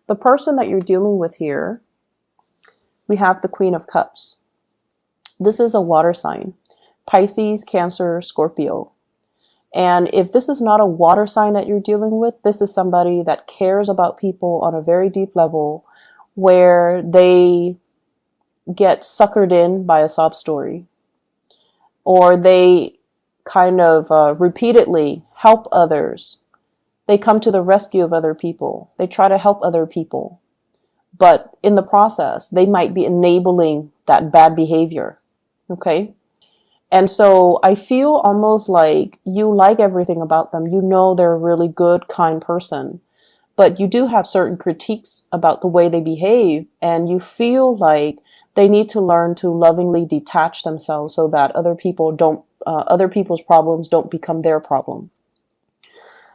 The person that you're dealing with here, we have the Queen of Cups. This is a water sign, Pisces, Cancer, Scorpio. And if this is not a water sign that you're dealing with, this is somebody that cares about people on a very deep level, where they get suckered in by a sob story, or they kind of repeatedly help others. They come to the rescue of other people. They try to help other people. But in the process, they might be enabling that bad behavior. Okay? And so I feel almost like you like everything about them. You know they're a really good, kind person. But you do have certain critiques about the way they behave. And you feel like they need to learn to lovingly detach themselves so that other people's problems don't become their problem.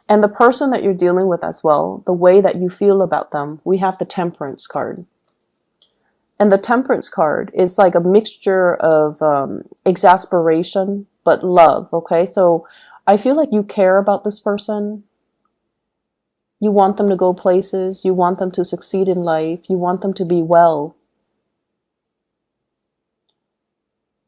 And the person that you're dealing with as well, the way that you feel about them, we have the Temperance card. And the Temperance card is like a mixture of exasperation, but love, okay? So I feel like you care about this person. You want them to go places. You want them to succeed in life. You want them to be well.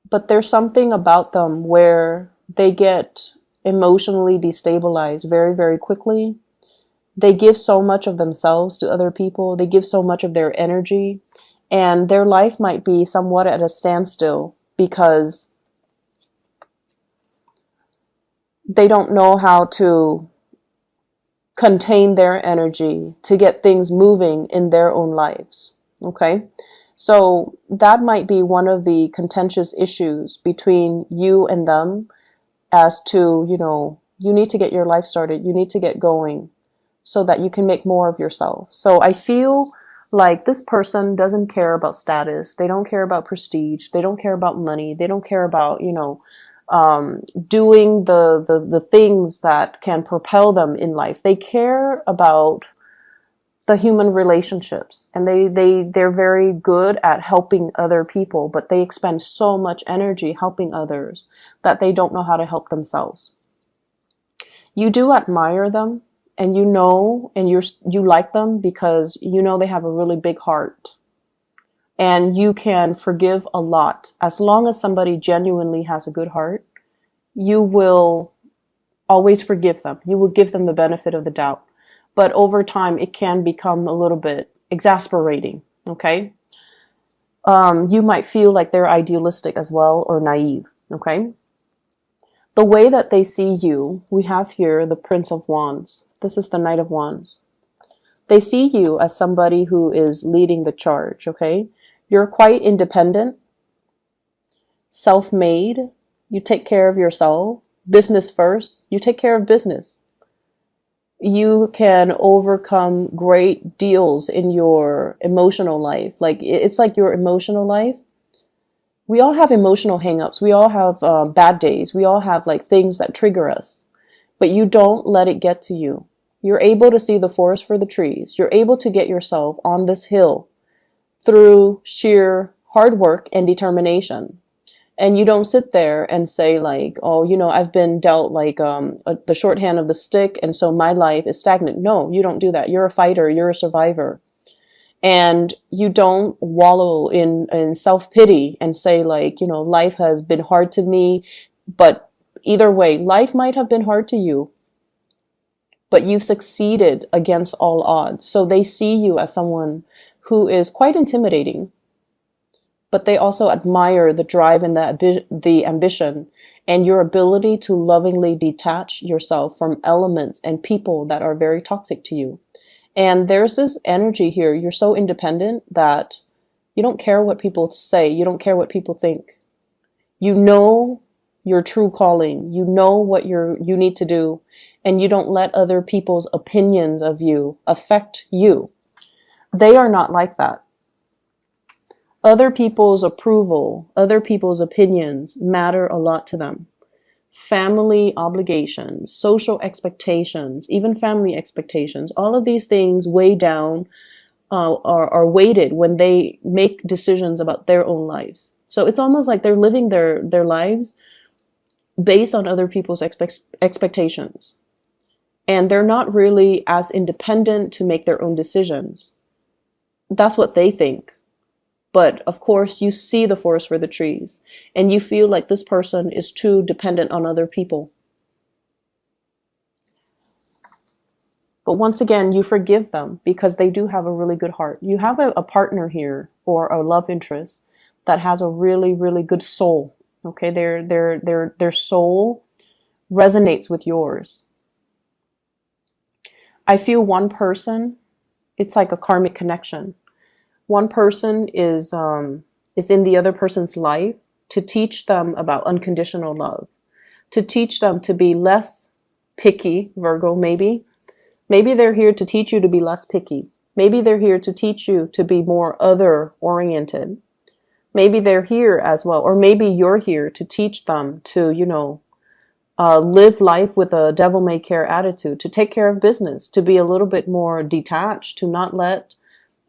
But there's something about them where they get emotionally destabilized very, very quickly. They give so much of themselves to other people. They give so much of their energy. And their life might be somewhat at a standstill because they don't know how to contain their energy to get things moving in their own lives. Okay? So that might be one of the contentious issues between you and them, as to, you need to get your life started. You need to get going so that you can make more of yourself. So I feel like this person doesn't care about status. They don't care about prestige. They don't care about money. They don't care about, doing the things that can propel them in life. They care about the human relationships, and they're very good at helping other people, but they expend so much energy helping others that they don't know how to help themselves. You do admire them, and you like them because they have a really big heart, and you can forgive a lot. As long as somebody genuinely has a good heart, you will always forgive them. You will give them the benefit of the doubt. But over time, it can become a little bit exasperating, okay? You might feel like they're idealistic as well, or naive, okay? The way that they see you, we have here the Prince of Wands. This is the Knight of Wands. They see you as somebody who is leading the charge, okay? You're quite independent, self-made. You take care of yourself. Business first. You take care of business. You can overcome great deals in your emotional life. Like, it's like your emotional life. We all have emotional hangups. We all have bad days. We all have like things that trigger us, but you don't let it get to you. You're able to see the forest for the trees. You're able to get yourself on this hill through sheer hard work and determination. And you don't sit there and say like, oh, I've been dealt like the shorthand of the stick, and so my life is stagnant. No, you don't do that. You're a fighter. You're a survivor. And you don't wallow in self-pity and say like, life has been hard to me. But either way, life might have been hard to you, but you've succeeded against all odds. So they see you as someone who is quite intimidating, but they also admire the drive and the ambition and your ability to lovingly detach yourself from elements and people that are very toxic to you. And there's this energy here. You're so independent that you don't care what people say. You don't care what people think. You know your true calling. You know what you need to do. And you don't let other people's opinions of you affect you. They are not like that. Other people's approval, other people's opinions matter a lot to them. Family obligations, social expectations, even family expectations, all of these things weigh down, are weighted when they make decisions about their own lives. So it's almost like they're living their lives based on other people's expectations. And they're not really as independent to make their own decisions. That's what they think. But of course, you see the forest for the trees, and you feel like this person is too dependent on other people. But once again, you forgive them because they do have a really good heart. You have a partner here or a love interest that has a really, really good soul. Okay, their soul resonates with yours. I feel one person, it's like a karmic connection. One person is in the other person's life to teach them about unconditional love, to teach them to be less picky, Virgo maybe. Maybe they're here to teach you to be less picky. Maybe they're here to teach you to be more other oriented. Maybe they're here as well, or maybe you're here to teach them to, live life with a devil may care attitude, to take care of business, to be a little bit more detached, to not let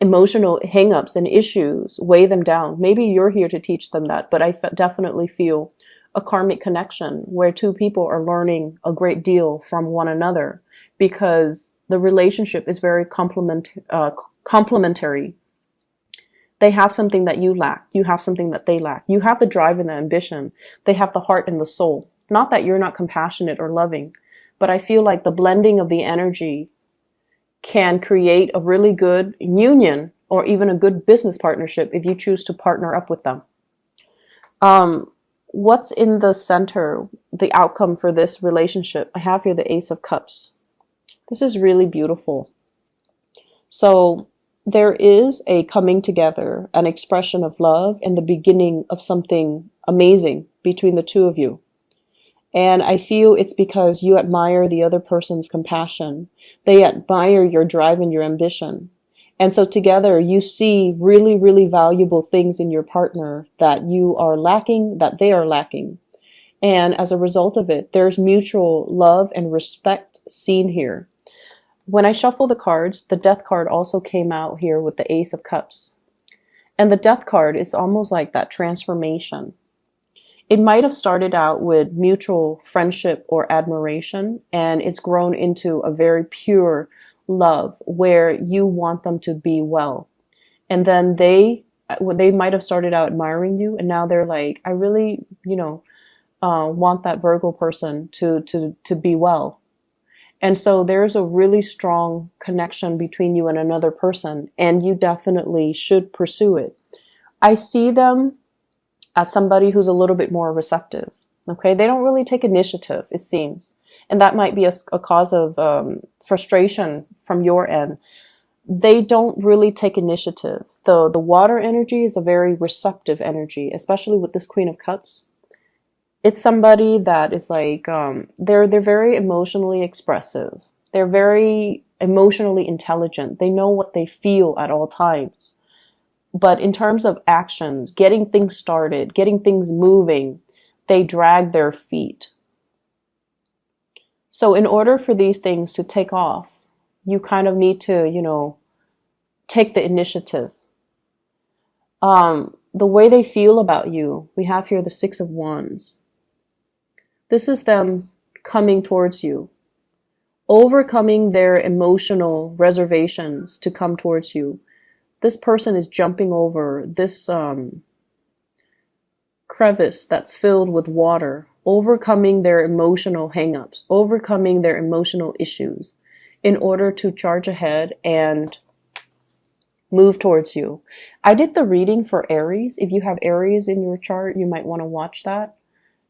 emotional hangups and issues weigh them down. Maybe you're here to teach them that, but I definitely feel a karmic connection where two people are learning a great deal from one another because the relationship is very complementary. They have something that you lack. You have something that they lack. You have the drive and the ambition. They have the heart and the soul. Not that you're not compassionate or loving, but I feel like the blending of the energy can create a really good union or even a good business partnership if you choose to partner up with them. What's in the center, the outcome for this relationship? I have here the Ace of Cups. This is really beautiful. So there is a coming together, an expression of love, and the beginning of something amazing between the two of you. And I feel it's because you admire the other person's compassion. They admire your drive and your ambition. And so together you see really, really valuable things in your partner that you are lacking, that they are lacking. And as a result of it, there's mutual love and respect seen here. When I shuffle the cards, the Death card also came out here with the Ace of Cups. And the Death card is almost like that transformation. It might have started out with mutual friendship or admiration, and it's grown into a very pure love where you want them to be well. And then they might have started out admiring you, and now they're like, I really, want that Virgo person to be well. And so there's a really strong connection between you and another person, and you definitely should pursue it. I see them as somebody who's a little bit more receptive. Okay, they don't really take initiative, it seems. And that might be a cause of frustration from your end. They don't really take initiative. The water energy is a very receptive energy, especially with this Queen of Cups. It's somebody that is like, they're very emotionally expressive. They're very emotionally intelligent. They know what they feel at all times. But in terms of actions, getting things started, getting things moving, they drag their feet. So in order for these things to take off, you kind of need to, take the initiative. The way they feel about you, we have here the Six of Wands. This is them coming towards you, overcoming their emotional reservations to come towards you. This person is jumping over this crevice that's filled with water, overcoming their emotional hangups, overcoming their emotional issues in order to charge ahead and move towards you. I did the reading for Aries. If you have Aries in your chart, you might want to watch that.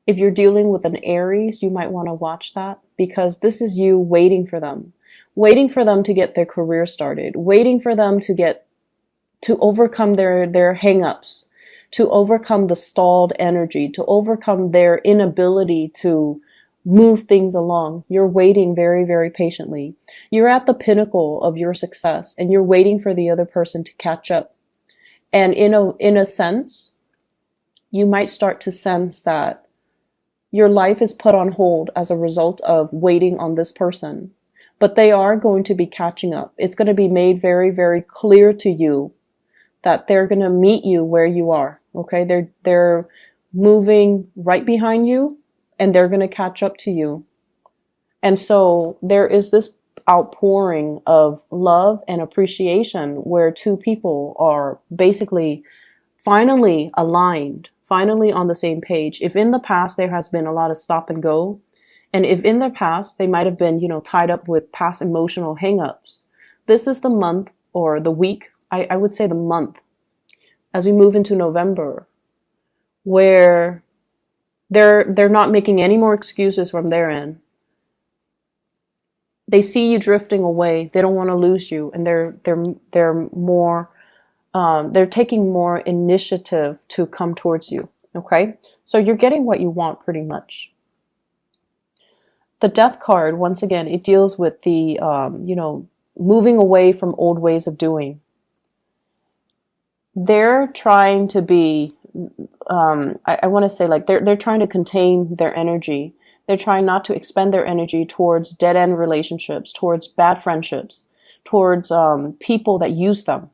If you're dealing with an Aries, you might want to watch that because this is you waiting for them to get their career started, waiting for them to overcome their hang-ups, to overcome the stalled energy, to overcome their inability to move things along. You're waiting very, very patiently. You're at the pinnacle of your success and you're waiting for the other person to catch up. And in a sense, you might start to sense that your life is put on hold as a result of waiting on this person. But they are going to be catching up. It's going to be made very, very clear to you that they're going to meet you where you are. Okay, they're moving right behind you and they're going to catch up to you. And so there is this outpouring of love and appreciation where two people are basically finally aligned, finally on the same page. If in the past there has been a lot of stop and go, and if in the past they might have been, tied up with past emotional hangups, this is the month or the week, I would say the month, as we move into November, where they're not making any more excuses from their end. They see you drifting away. They don't want to lose you, and they're more they're taking more initiative to come towards you. Okay, so you're getting what you want pretty much. The Death card, once again, it deals with the moving away from old ways of doing. They're trying to be I want to say, like, they're trying to contain their energy. They're trying not to expend their energy towards dead-end relationships, towards bad friendships, towards people that use them,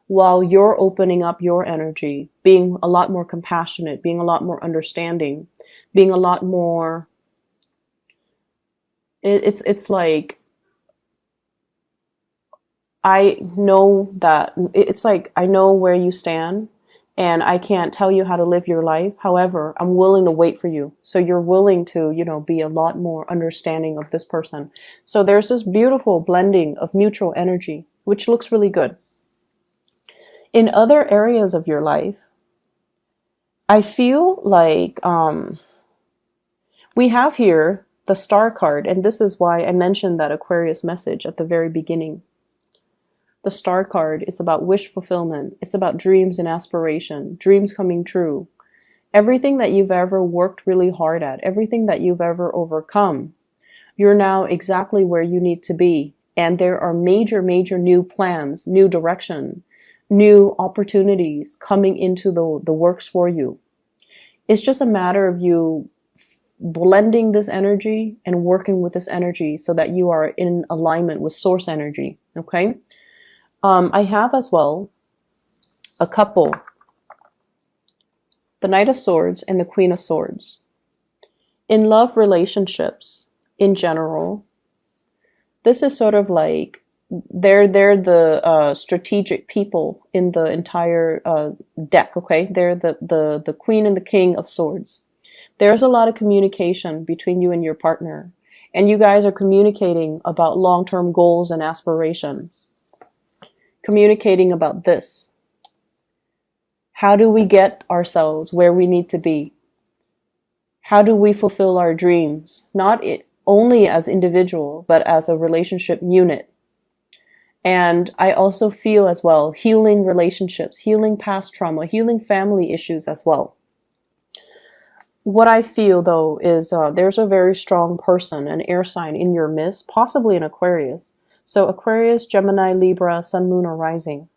while you're opening up your energy, being a lot more compassionate, being a lot more understanding, being a lot more... It's like, I know that, it's like, I know where you stand, and I can't tell you how to live your life. However, I'm willing to wait for you. So you're willing to, be a lot more understanding of this person. So there's this beautiful blending of mutual energy, which looks really good. In other areas of your life, I feel like we have here the Star card, and this is why I mentioned that Aquarius message at the very beginning. The Star card is about wish fulfillment. It's about dreams and aspiration, dreams coming true. Everything that you've ever worked really hard at, everything that you've ever overcome, you're now exactly where you need to be. And there are major, major new plans, new direction, new opportunities coming into the works for you. It's just a matter of you blending this energy and working with this energy so that you are in alignment with source energy. Okay? I have as well a couple, the Knight of Swords and the Queen of Swords. In love relationships in general, this is sort of like they're the strategic people in the entire deck. Okay, they're the Queen and the King of Swords. There's a lot of communication between you and your partner, and you guys are communicating about long-term goals and aspirations. Communicating about this. How do we get ourselves where we need to be? How do we fulfill our dreams? Not only as individual, but as a relationship unit. And I also feel as well healing relationships, healing past trauma, healing family issues as well. What I feel, though, is there's a very strong person, an air sign in your midst, possibly an Aquarius. So Aquarius, Gemini, Libra, Sun, Moon, or Rising.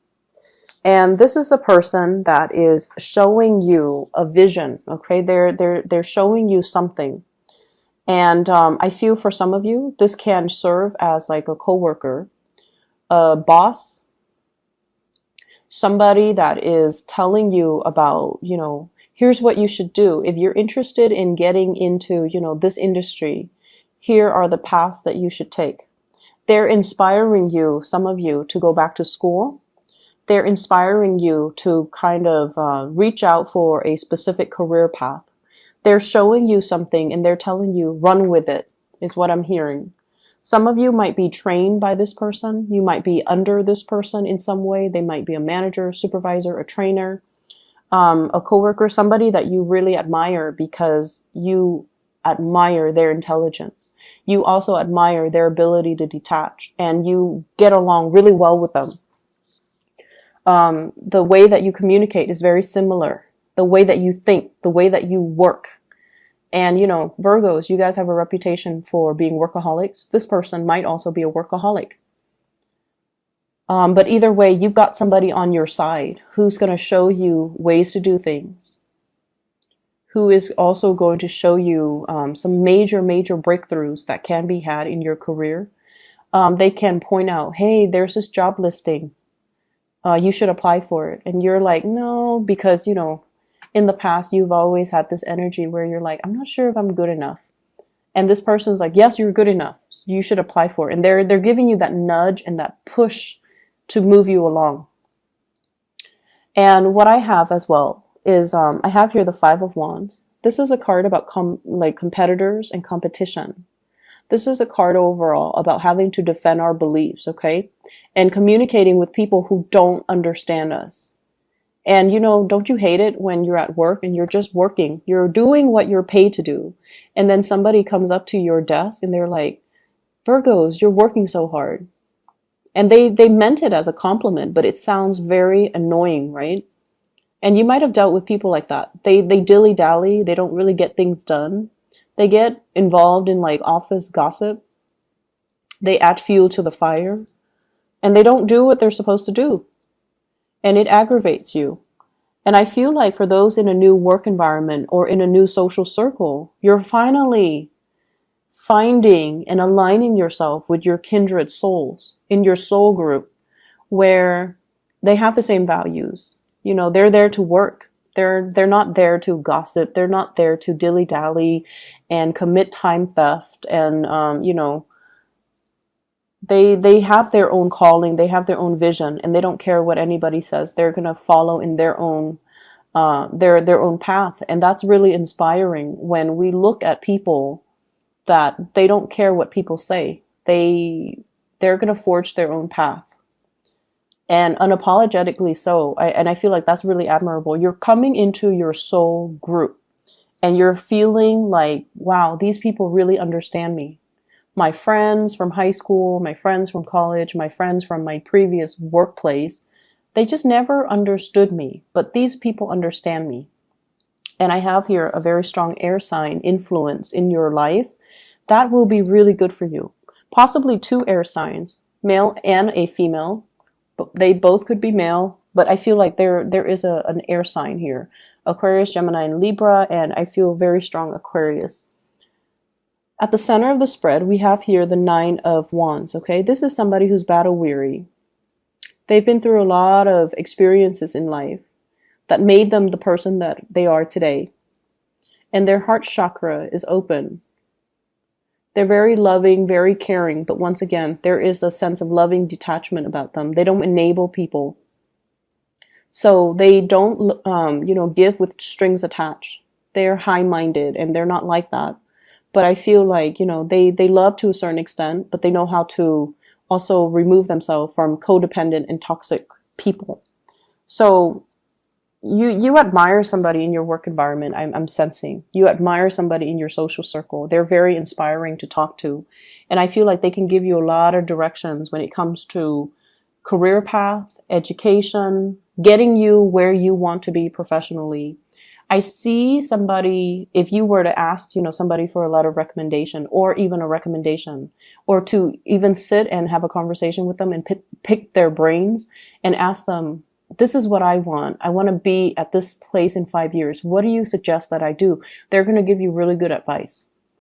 And this is a person that is showing you a vision. Okay, they're showing you something. And I feel for some of you, this can serve as like a coworker, a boss, somebody that is telling you about, here's what you should do. If you're interested in getting into, this industry, here are the paths that you should take. They're inspiring you, some of you, to go back to school. They're inspiring you to kind of reach out for a specific career path. They're showing you something and they're telling you, run with it, is what I'm hearing. Some of you might be trained by this person. You might be under this person in some way. They might be a manager, supervisor, a trainer, a coworker, somebody that you really admire because you admire their intelligence. You also admire their ability to detach, and you get along really well with them. The way that you communicate is very similar. The way that you think, the way that you work. And, Virgos, you guys have a reputation for being workaholics. This person might also be a workaholic. But either way, you've got somebody on your side who's going to show you ways to do things, who is also going to show you some major, major breakthroughs that can be had in your career. They can point out, hey, there's this job listing. You should apply for it. And you're like, no, because, in the past, you've always had this energy where you're like, I'm not sure if I'm good enough. And this person's like, yes, you're good enough. You should apply for it. And they're giving you that nudge and that push to move you along. And what I have as well is I have here the Five of Wands. This is a card about like competitors and competition. This is a card overall about having to defend our beliefs, okay? And communicating with people who don't understand us. And, don't you hate it when you're at work and you're just working? You're doing what you're paid to do. And then somebody comes up to your desk and they're like, Virgos, you're working so hard. And they meant it as a compliment, but it sounds very annoying, right? And you might have dealt with people like that. They dilly-dally. They don't really get things done. They get involved in like office gossip. They add fuel to the fire. And they don't do what they're supposed to do. And it aggravates you. And I feel like for those in a new work environment or in a new social circle, you're finally finding and aligning yourself with your kindred souls in your soul group where they have the same values. They're there to work. They're not there to gossip. They're not there to dilly-dally and commit time theft. And, they have their own calling. They have their own vision, and they don't care what anybody says. They're going to follow in their own their own path. And that's really inspiring when we look at people that they don't care what people say. They're going to forge their own path. And unapologetically so. I feel like that's really admirable. You're coming into your soul group and you're feeling like, wow, these people really understand me. My friends from high school, my friends from college, my friends from my previous workplace, they just never understood me. But these people understand me. And I have here a very strong air sign influence in your life. That will be really good for you. Possibly 2 air signs, male and a female. They both could be male, but I feel like there is an air sign here. Aquarius, Gemini, and Libra, and I feel very strong Aquarius. At the center of the spread, we have here the 9 of Wands, okay? This is somebody who's battle weary. They've been through a lot of experiences in life that made them the person that they are today. And their heart chakra is open. They're very loving, very caring, but once again, there is a sense of loving detachment about them. They don't enable people. So they don't, give with strings attached. They're high-minded, and they're not like that. But I feel like, they love to a certain extent, but they know how to also remove themselves from codependent and toxic people. So you admire somebody in your work environment, I'm sensing. You admire somebody in your social circle. They're very inspiring to talk to. And I feel like they can give you a lot of directions when it comes to career path, education, getting you where you want to be professionally. I see somebody, if you were to ask, somebody for a letter of recommendation or even a recommendation, or to even sit and have a conversation with them and pick their brains and ask them, this is what I want. I want to be at this place in 5 years. What do you suggest that I do? They're going to give you really good advice.